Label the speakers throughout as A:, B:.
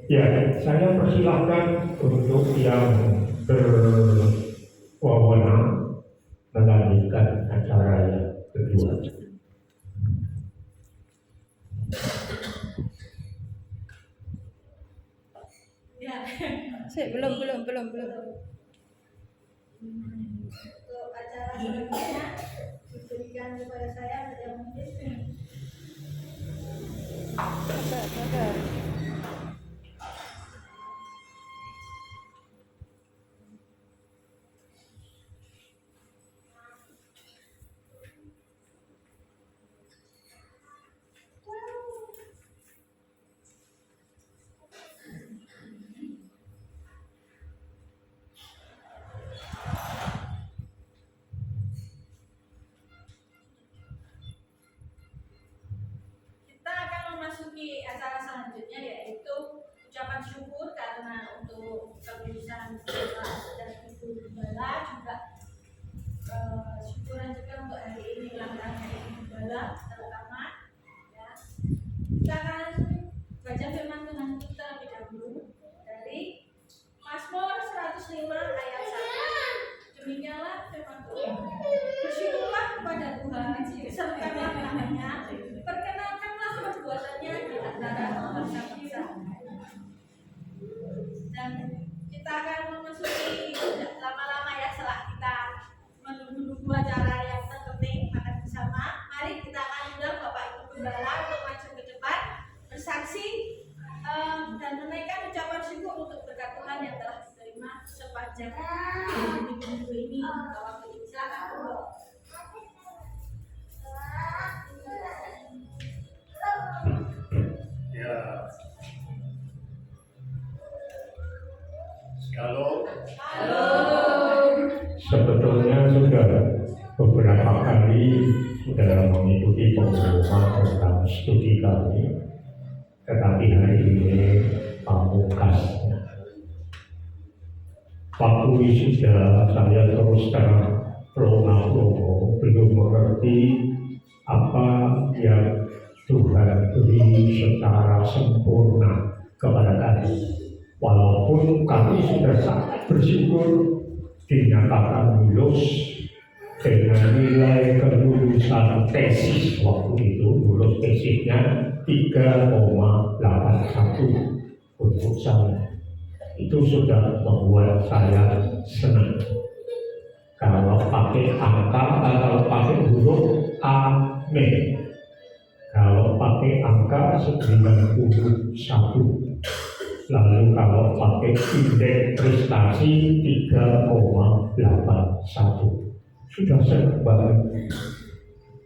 A: Ya, saya persilahkan untuk yang berwenang melanjutkan acara yang kedua.
B: Ya.
C: Belum.
B: Untuk acara selanjutnya diberikan kepada saya saja mungkin.
C: Sabar.
B: Kita akan memasuki acara selanjutnya, yaitu ucapan syukur karena untuk kelulusan dan Ibu Gembala, juga syukuran juga untuk hari ini ulang tahunnya Ibu Gembala terutama. Ya. Kita akan baca firman Tuhan kita terlebih dahulu dari Mazmur 105 ayat 1. Demikianlah firman Tuhan. Bersyukurlah kepada Tuhan, serukanlah namanya, perkenalkanlah perbuatannya di antara bangsa-bangsa. Dan kita akan memasuki lama-lama ya, setelah kita menunggu acara yang terpenting makan bersama. Mari kita akan undang Bapak Ibu Gembala untuk maju ke depan bersaksi dan menaikkan ucapan syukur untuk berkat Tuhan yang telah diterima sepanjang minggu ini. Waktu ini silakan.
A: Ya. Halo. Sebetulnya sudah beberapa kali sudah mengikuti pengumuman tentang studi kami, tetapi hari ini pamungkasnya. Waktu wisuda saya terus terang promo belum mengerti apa yang Tuhan beri secara sempurna kepada kami. Walaupun kami sudah sangat bersyukur dinyatakan lulus dengan nilai kelulusan tesis waktu itu, lulus tesisnya 3,81 untuk saya. Itu sudah membuat saya senang. Kalau pakai angka, kalau pakai huruf amin. Kalau pakai angka 91. Lalu kalau pakai indeks prestasi 3,81. Sudah senang banget.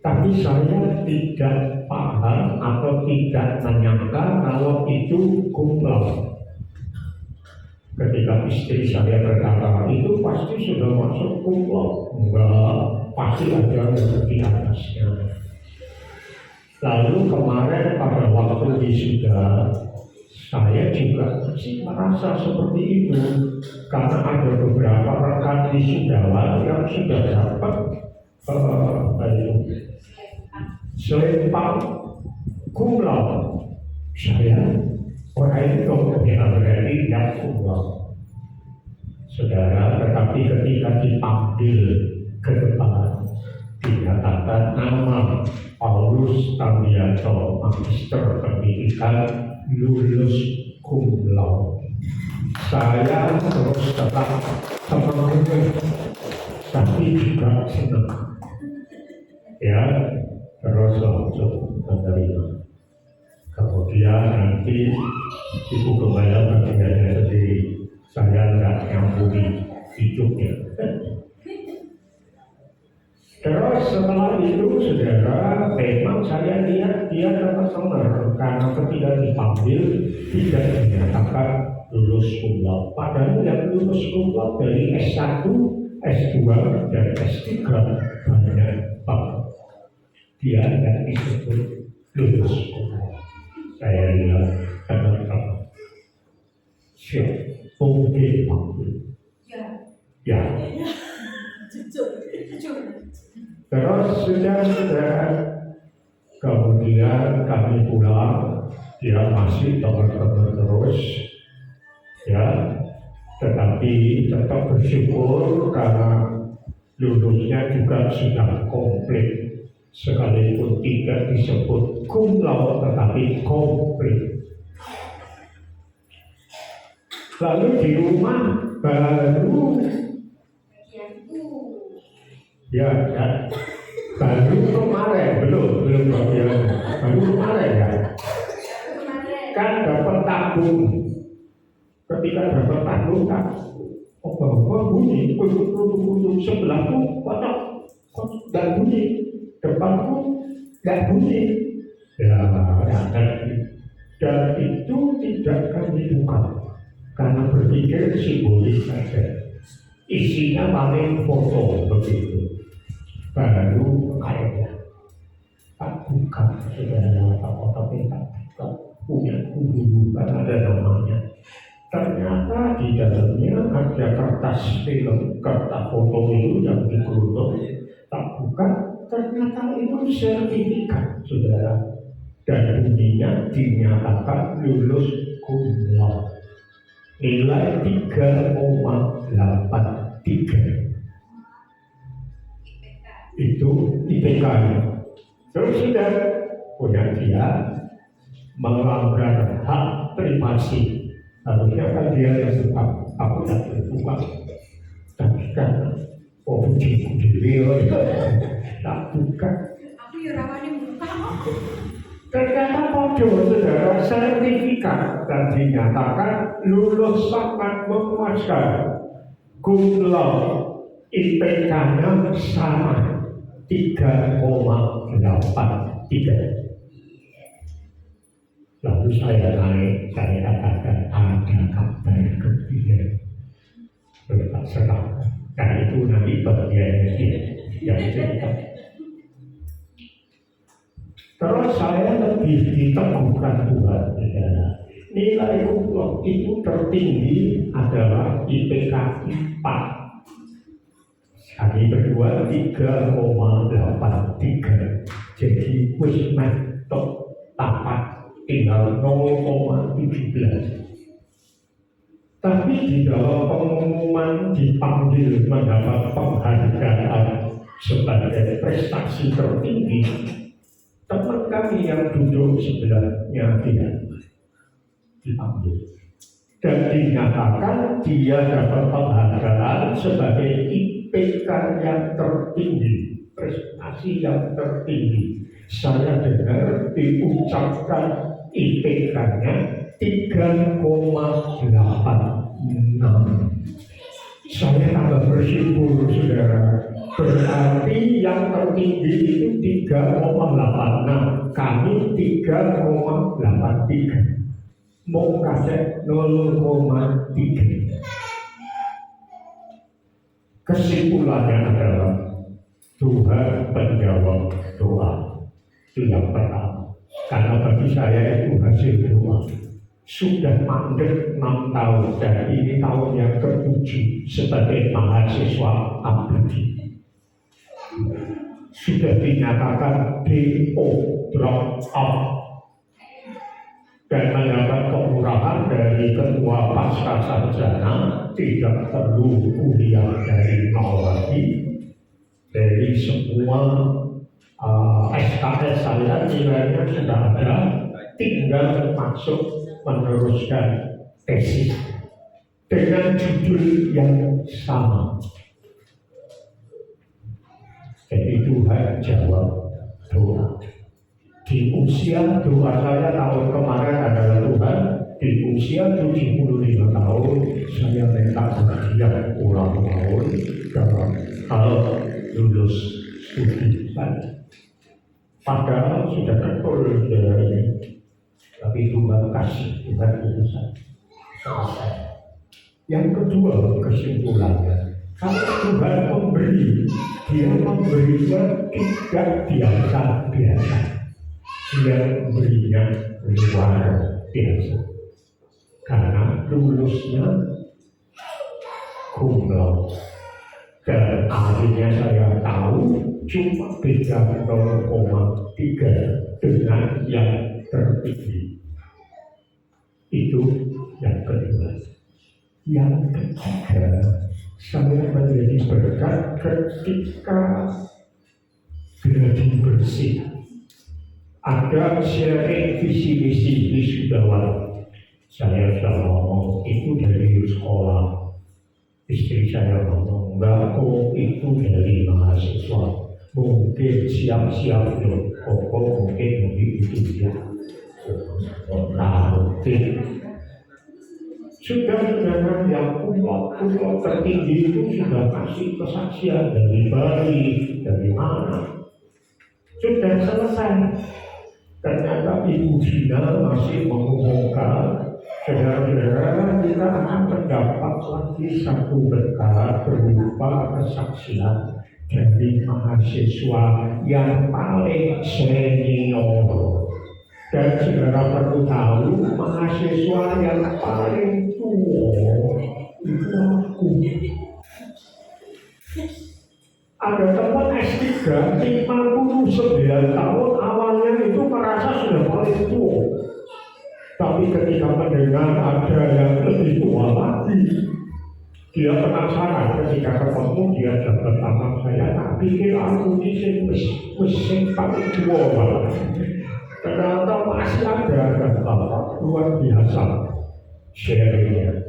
A: Tapi saya tidak paham atau tidak menyangka kalau itu cum laude. Ketika istri saya berkata itu pasti sudah masuk cum laude. Enggak, pasti ada yang di atasnya. Lalu kemarin pada waktu wisuda saya juga masih merasa seperti itu karena ada beberapa rekan wisudawan yang sudah dapat selempang cum laude. Saya orang itu yang berarti tidak cum laude. Saudara, tetapi ketika dipanggil ke depan dinyatakan nama Paulus Tandianto, Magister Pendidikan, lulus cum laude. Saya terus tetap semangat, tapi juga senang. Ya, terus langsung menerima. Kemudian nanti Ibu Gembala bagiannya sendiri, saya nggak nyambungi hidupnya. Terus setelah itu saudara, memang saya lihat dia terkesenang karena ketika dipanggil tidak dinyatakan lulus cum laude. Padahal yang lulus cum laude dari S1, S2 dan S3 banyak banget. Dia tidak disebut lulus cum laude. Saya lihat teman-teman. Siap, oke panggil. Ya.
B: Jujur.
A: Terus sudah kemudian kami pulang, dia masih teman-teman terus ya, tetapi tetap bersyukur karena lulusnya juga sudah komplit, sekalipun tidak disebut cum laude tetapi komplit. Lalu di rumah baru ya, baru kemarin belum baru kemarin ya, kan dapat tabung. Ketika dapat tabung kan, bahwa bunyi kuduk sebelahku kotak dan bunyi, depanku nggak bunyi. Ya, dan itu tidak akan dibuka karena berpikir simbolis saja. Isinya paling foto begitu. Baru kayaknya tak buka, saudara, kotak tak buka, punya dulu kan ada namanya. Ternyata di dalamnya ada kertas film, kertas foto itu yang dikerudung, tak buka, ternyata itu sertifikat, saudara. Dan bunyinya dinyatakan lulus cum laude, nilai 3,83. Itu IPK-nya. Terus sudah punya dia melanggar hak privasi. Harusnya kan dia yang suka, aku tak terbuka. Tapi kan, ujiku diri, tak buka.
B: Aku ya rawani buka.
A: Ternyata kode, saudara, sertifikat dan dinyatakan lulus sangat memuaskan. Cum laude, IPK-nya sama 3,83. Lalu saya naik, saya katakan ada kabar gembira. Tak serang, dan itu nanti bagian yang cerita. Terus saya lebih diteguhkan Tuhan, saudara. Nilai cum laude itu tertinggi adalah IPK 4. Kami berdua 3,83. Jadi wis mentok tapat tinggal 0,17. Tapi di dalam pengumuman dipanggil mendapat penghargaan sebagai prestasi tertinggi, teman kami yang duduk sebelahnya tidak dipanggil. Dan dinyatakan dia dapat penghargaan sebagai IPK yang tertinggi, prestasi yang tertinggi. Saya dengar diucapkan IPK-nya 3,86. Saya tambah bersyukur, saudara. Berarti yang tertinggi itu 3,86, kami 3,83. Mau kasih 0,3. Kesimpulannya adalah Tuhan penjawab doa. Itu yang pertama. Karena bagi saya itu hasil doa. Sudah mandek 6 tahun dan ini tahun yang ke-7 sebagai mahasiswa abadi. Sudah dinyatakan DO, drop out, dan mendapat kemurahan dari ketua pasca sarjana, tidak perlu kuliah dari nol lagi. Dari semua SKS saya nilainya sudah ada, tinggal masuk meneruskan tesis dengan judul yang sama. Jadi Tuhan jawab doa. Di usia doa saya tahun kemarin adalah Tuhan, di usia 75 tahun saya minta bagian ulang tahun dalam hal lulus studi saya. Padahal sudah betul dari, tapi Tuhan kasih, Tuhan lulusan selesai. Yang kedua kesimpulannya, kalau Tuhan memberi, Dia memberinya tidak biasa-biasa. Dia memberinya luar biasa. Karena lulusnya cum laude. Dan akhirnya saya tahu cuma beda 0,3 dengan yang tertinggi. Itu yang kedua. Yang ketiga, saya menjadi berkat ketika gladi bersih. Ada sharing visi misi wisudawan. Saya sudah ngomong itu dari sekolah. Istri saya ngomong, enggak, oh itu dari mahasiswa. Mungkin siap-siap loh, mungkin itu ya. Mungkin saudara yang pulau tertinggi itu sudah kasih kesaksian dari Bali, dari mana? Sudah selesai. Ternyata Ibu Dina masih mengumumkan, saudara-saudara, kita akan mendapat lagi satu berkat berupa kesaksian dari mahasiswa yang paling senior. Dan saudara perlu tahu, mahasiswa yang paling tua itu aku. Ada teman S3 59 tahun, awalnya itu merasa sudah paling tua. Tapi ketika mendengar ada yang lebih tua lagi, dia penasaran. Ketika ketemu, dia dapat tangan saya, tak pikir aku ini mesin paling tua banget. Ternyata masih ada luar biasa sharingnya.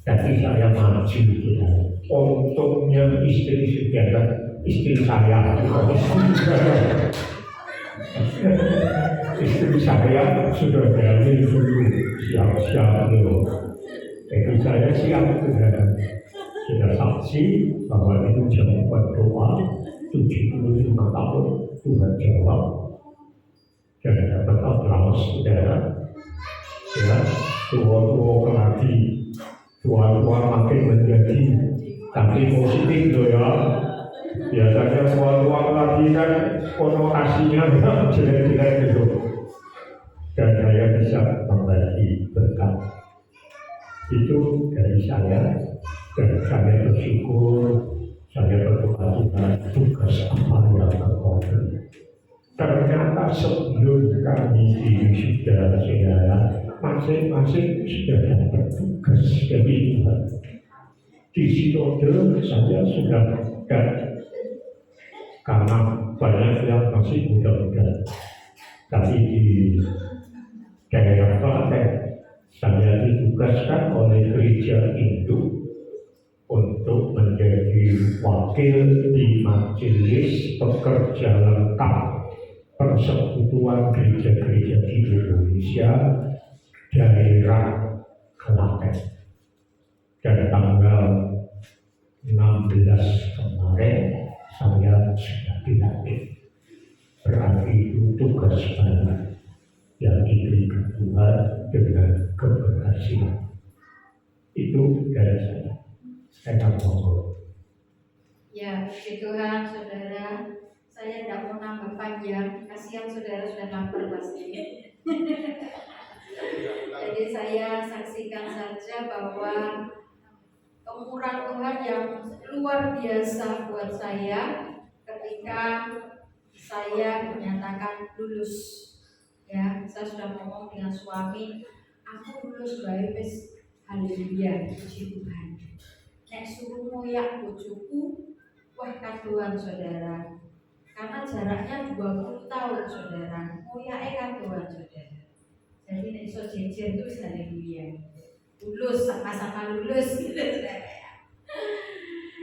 A: Jadi saya maju gitu. Untungnya istri saya istri saya sudah dari dulu siap-siap dulu. Jadi saya siap sudah saksi bahwa itu jam berdoa 75 tahun Tuhan jawab dan dapat aplaus saudara. Ya, tua-tua keladi, tua-tua makin menjadi tapi positif loh ya. Biasanya tua-tua keladi kan konotasinya jelek-jelek gitu. Dan saya bisa membagi berkat itu dari saya, dan saya bersyukur, saya berdoa Tuhan tugas apa yang engkau beri. Ternyata sebelum kami di saudara-saudara masing-masing sudah dapat tugas dari Tuhan. Di sinode saya sudah dan karena banyak yang masih muda-muda, tapi di daerah Klaten saya ditugaskan oleh gereja Hindu untuk menjadi wakil di majelis pekerja lengkap persekutuan gereja-gereja di Indonesia daerah Klaten. Dan tanggal 16 kemarin saya sudah dilantik. Berarti itu tugas baru yang diberikan Tuhan dengan keberhasilan. Itu dari saya. Saya mohon.
D: Ya, puji Tuhan, saudara. Saya tidak mau nambah panjang. Kasihan saudara sudah lapar pasti. Jadi saya saksikan saja bahwa kemurahan Tuhan yang luar biasa buat saya ketika saya menyatakan lulus. Ya, saya sudah ngomong dengan suami, aku lulus bae wis, haleluya, puji Tuhan. Nek suruh ngoyak bojoku, wah kadoan saudara. Karena jaraknya 20 tahun saudara, ngoyake kadoan saudara. Jadi nek iso jejer itu haleluya. Lulus, sama-sama lulus gitu saudara.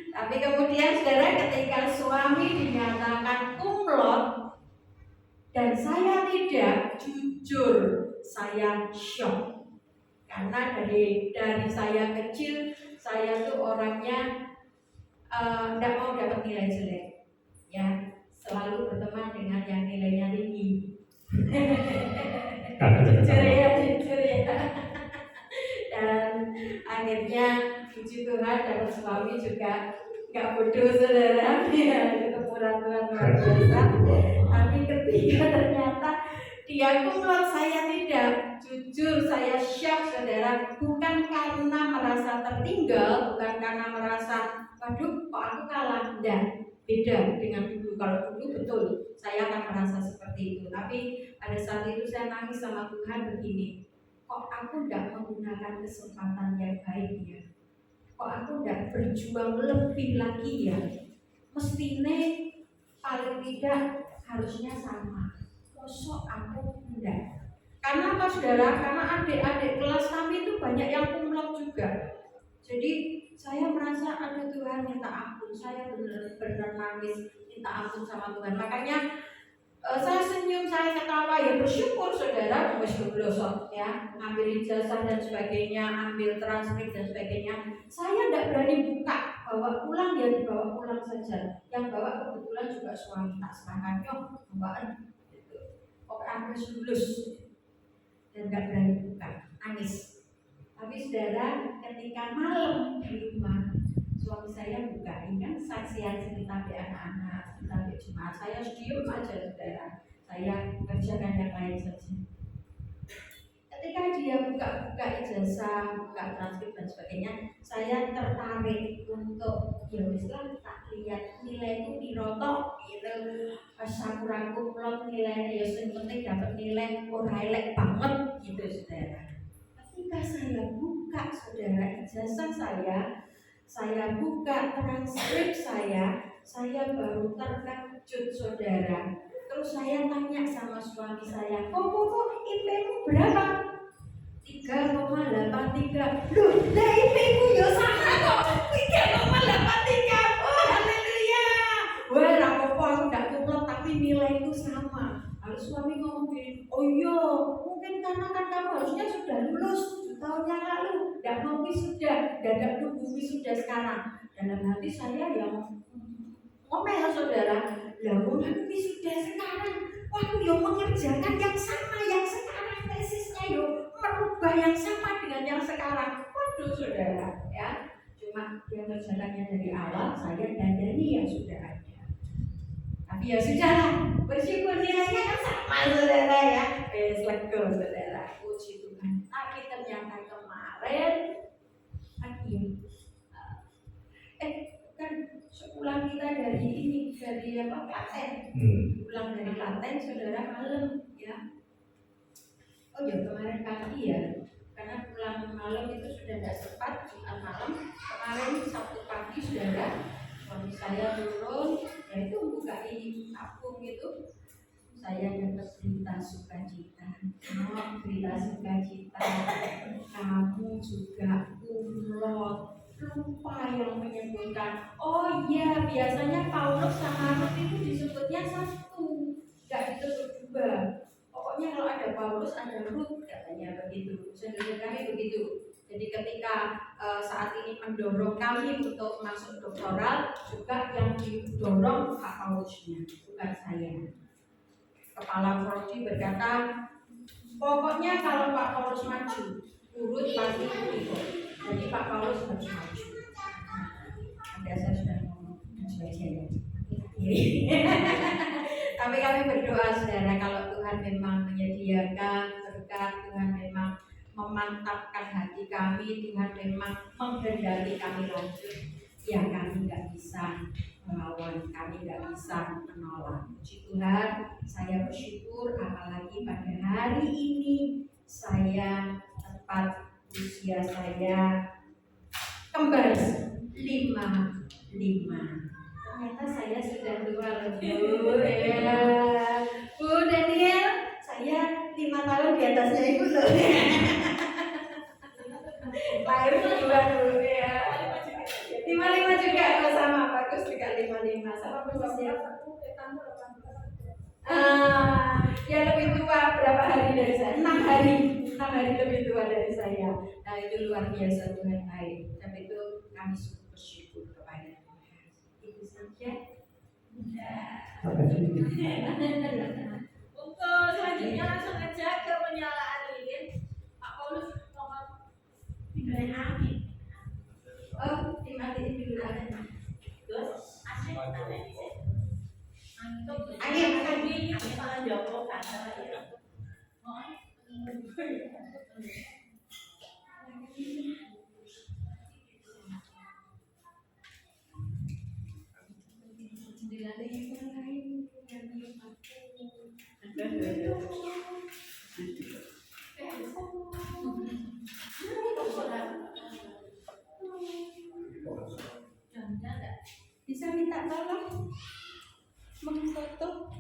D: Tapi kemudian saudara ketika suami dinyatakan kumlot dan saya tidak, jujur saya shock. Karena dari saya kecil saya tuh orangnya tidak mau dapat nilai jelek, ya selalu berteman dengan yang nilainya tinggi. Jujur ya. Dan akhirnya puji Tuhan dapat suami juga nggak bodoh saudara, ya kemurahan Tuhan luar biasa. Tapi ketika ternyata dia kumlot saya tidak, jujur saya shock saudara. Bukan karena merasa tertinggal, bukan karena merasa waduh kok aku kalah, enggak. Beda dengan dulu. Kalau dulu betul saya akan merasa seperti itu. Tapi pada saat itu saya nangis sama Tuhan begini, kok aku tidak menggunakan kesempatan yang baik ya, kok aku tidak berjuang lebih lagi ya, mestinya paling tidak harusnya sama, kosok aku enggak. Karena apa saudara? Karena adik-adik kelas kami itu banyak yang kumlot juga. Jadi saya merasa ada Tuhan minta ampun, saya benar-benar nangis minta ampun sama Tuhan. Makanya saya senyum, saya ketawa, ya bersyukur saudara, bersyukur ya, ambil ijazah dan sebagainya, ambil transkrip dan sebagainya. Saya tidak berani buka, bawa pulang ya dibawa pulang saja. Yang bawa kebetulan juga suami, tak serahkan yuk bawaan gitu. Oke, aku lulus dan tidak berani buka, nangis. Tapi saudara, ketika malam di rumah, suami saya bukain kan saksian cerita di anak-anak, cerita di jemaat. Saya diem aja saudara, saya kerjakan yang lain saja. Ketika dia buka ijazah, buka transkrip dan sebagainya, saya tertarik untuk ya misal tak lihat nilaiku dirotok gitu. Pas aku rangkum plot nilai, ya yang penting dapat nilai highlight banget gitu saudara. Ketika saya buka saudara ijazah saya buka transkrip saya baru terkejut saudara. Terus saya tanya sama suami saya, kok IP-mu berapa? 3,83. Loh, lah IP-ku ya sama kok, 3,83. Oh haleluya. Wah, rapopo aku gak kumlot tapi nilaiku sama. Lalu suami ngomong gini, oh iya, mungkin karena kan kamu harusnya sudah lulus 7 tahun yang lalu, tidak mau wisuda, tidak tunggu wisuda sekarang. Dalam hati saya yang ngomel saudara, lah aku wisuda sekarang, aku yang mengerjakan yang sama yang sekarang, tesisnya yo merubah yang sama dengan yang sekarang. Waduh saudara, ya, cuma dia mengerjakannya dari awal, saya dandani yang sudah ada. Tapi ya sudahlah, bersyukur nilainya kan sama saudara ya. Lega saudara, puji Tuhan. Tapi ternyata kemarin pagi kan sepulang kita dari Klaten, pulang dari Klaten saudara malam ya. Oh ya kemarin pagi ya, karena pulang malam itu sudah tidak sempat Jumat malam. Kemarin Sabtu pagi saudara, suami saya turun, yaitu buka ini tabung itu, saya dapat berita sukacita. Oh, berita sukacita, kamu juga kumlot. Lupa yang menyebutkan. Oh iya, biasanya Paulus sama Rut itu disebutnya satu, nggak disebut dua. Pokoknya kalau ada Paulus ada Rut katanya begitu. Saudara kami begitu. Jadi ketika saat ini mendorong kami untuk masuk doktoral, juga yang didorong Pak Paulusnya, bukan saya. Kepala prodi berkata, pokoknya kalau Pak Paulus maju, Rut pasti ikut. Jadi Pak Paulus harus maju. Ada saya sudah ngomong dan sebagainya. Tapi kami berdoa saudara, kalau Tuhan memang menyediakan berkat, Tuhan memang memantapkan hati kami, Tuhan memang menghendaki kami lanjut, ya kami nggak bisa melawan, kami nggak bisa menolak. Puji Tuhan, saya bersyukur apalagi pada hari ini saya tepat usia saya kembali 55. Ternyata saya sudah tua loh. Ya. Bu Daniel, saya 5 tahun di atasnya ibu loh. Lahir juga dulu ya. 55 juga sama bagus juga 55 sama berusia. Ya lebih tua berapa hari dari saya? 6 hari lebih tua dari saya. Nah itu luar biasa Tuhan baik. Tapi itu kami sungguh bersyukur kepada Tuhan. Itu saja.
B: Untuk selanjutnya langsung aja ke penyalaan lilin. Pak Paulus nomor 3 amin.
D: Oh, dimatiin dulu ada.
B: Terus asik ada di sini. Antum
D: Amin.
B: Pak Joko kata ya.
D: minta tolong mengfoto.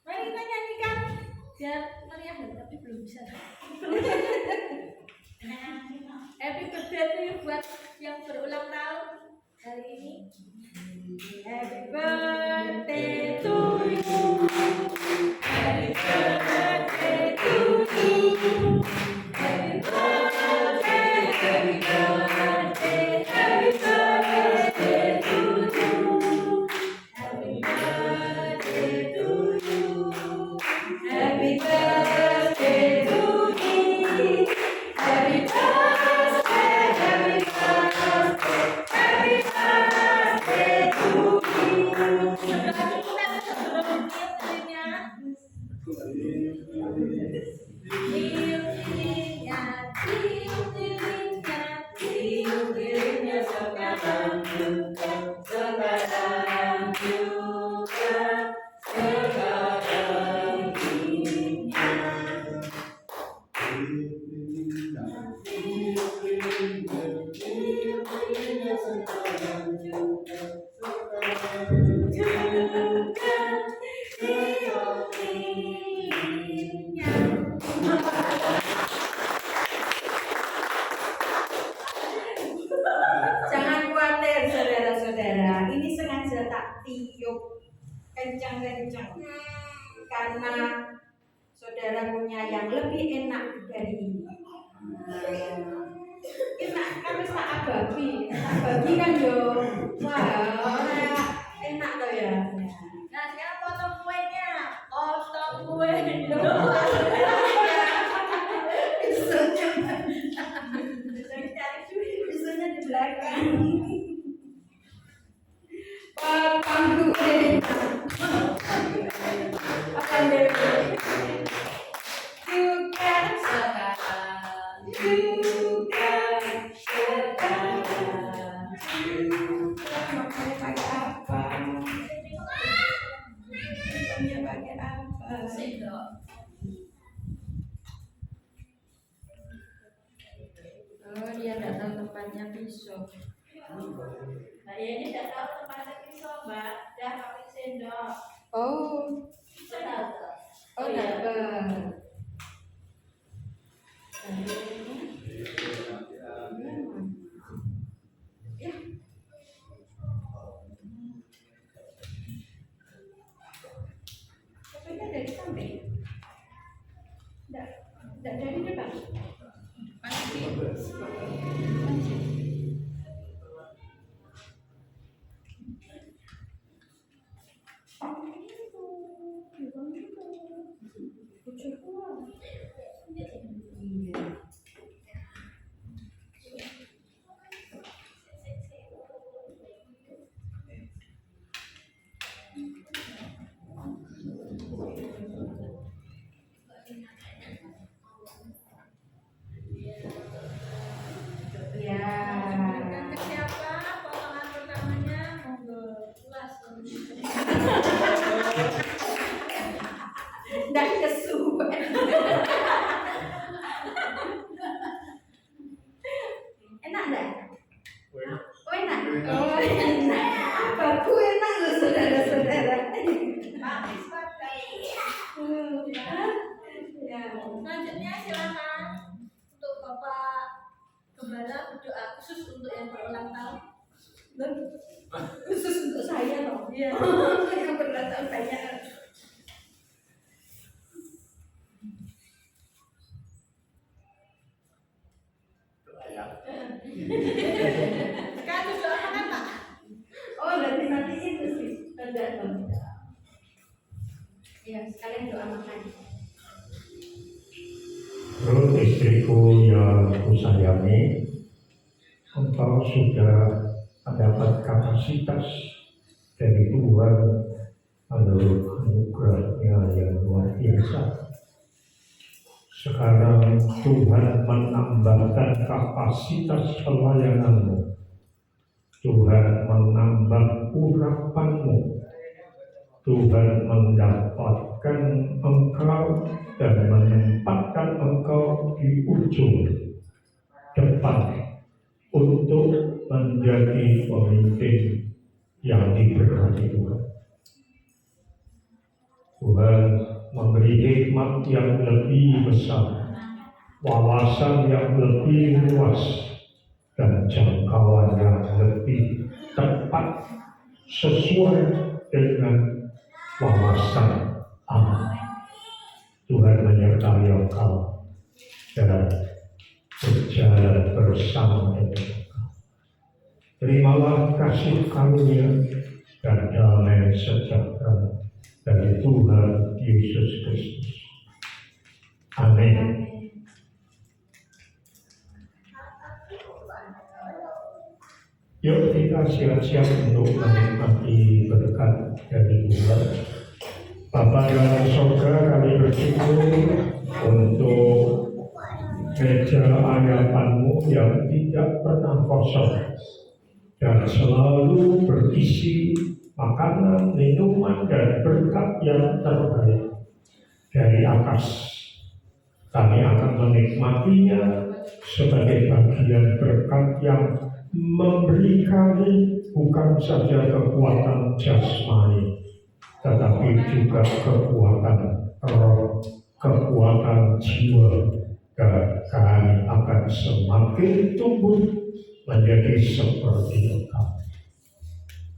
B: Mari kita nyanyikan biar Maria tapi belum bisa. Happy birthday to you buat yang berulang tahun hari ini. Happy birthday to you. Happy birthday to you. Happy birthday, happy birthday, happy birthday to you. Happy birthday to you. Happy birthday to me. Happy birthday, happy birthday, happy birthday to me. Sebelah kita sebelum tiup-tiupnya. Tiup-tiupnya, tiup-tiupnya, tiup-tiupnya sekarang juga, sekarang juga, sekarang ini.
D: Jangan khawatir saudara-saudara, ini sengaja tak tiup kencang-kencang karena saudara punya yang lebih enak dari ini. Enak kan wis tak abagi kan yo. Wah, enak toh ya.
B: Nah, sekarang potong kuenya. Potong kue.
D: Isunya di belakang. Potong kue. Apa deh? Juga sekarang. Juga sekarang. Makanya pakai apa? Makanya pakai apa?
B: Sendok.
D: Oh, dia nggak tahu tempatnya pisau.
B: Nah, ya ini tidak tahu tempatnya pisau, Mbak. Dah pakai sendok.
D: Oh,
B: Betul.
D: oh dapat. Ya. Kopenya dari samping. Enggak dari depan.
B: Dan ke siapa potongan pertamanya? Monggo. Puas.
D: Nggak kesuwen. Enak nggak? Oh enak. Oh enak. Baku enak loh saudara-saudara.
B: Manis banget.
D: Ya.
B: Selanjutnya silakan untuk Bapak Gembala berdoa khusus untuk yang berulang tahun.
D: Khusus untuk saya loh.
B: Iya.
D: Yang berdatang banyak.
B: Sekarang doa apa Pak?
D: Oh nanti itu sih. Tidak dong. Ya sekalian doa makan.
A: Terus istriku yang kusayangi, engkau sudah mendapat kapasitas dari Tuhan menurut anugerahnya yang luar biasa. Sekarang Tuhan menambahkan kapasitas pelayananmu Tuhan menambah urapanmu. Tuhan mendapatkan engkau dan menempatkan engkau di ujung depan untuk menjadi pemimpin yang diberkati Tuhan. Tuhan memberi hikmat yang lebih besar, wawasan yang lebih luas, dan jangkauan yang lebih tepat sesuai dengan wawasan Allah. Tuhan menyertai engkau dan berjalan bersama dengan engkau. Terimalah kasih karunia dan damai sejahtera dari Tuhan Yesus Kristus. Amin. Yuk kita siap-siap untuk menikmati berkat dari Tuhan. Bapa dalam surga, kami bersyukur untuk meja ayatanmu yang tidak pernah kosong dan selalu berisi makanan, minuman, dan berkat yang terbaik dari atas. Kami akan menikmatinya sebagai bagian berkat yang memberi kami bukan saja kekuatan jasmani, tetapi juga kekuatan roh, kekuatan jiwa, dan kami akan semakin tumbuh menjadi seperti Engkau.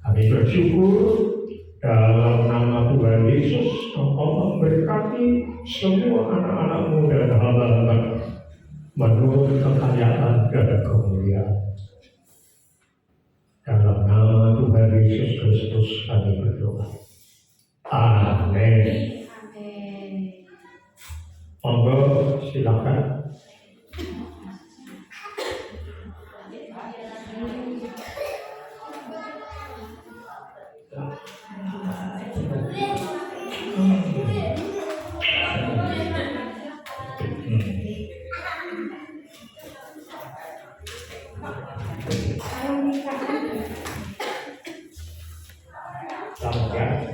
A: Kami bersyukur dalam nama Tuhan Yesus, Engkau memberkati semua anak-anak-Mu dan hamba-hamba menurut kekayaan dan kemuliaan. Dalam nama Tuhan Yesus Kristus kami berdoa. Amin.
D: Amin.
A: Monggo silakan. Selamat ya.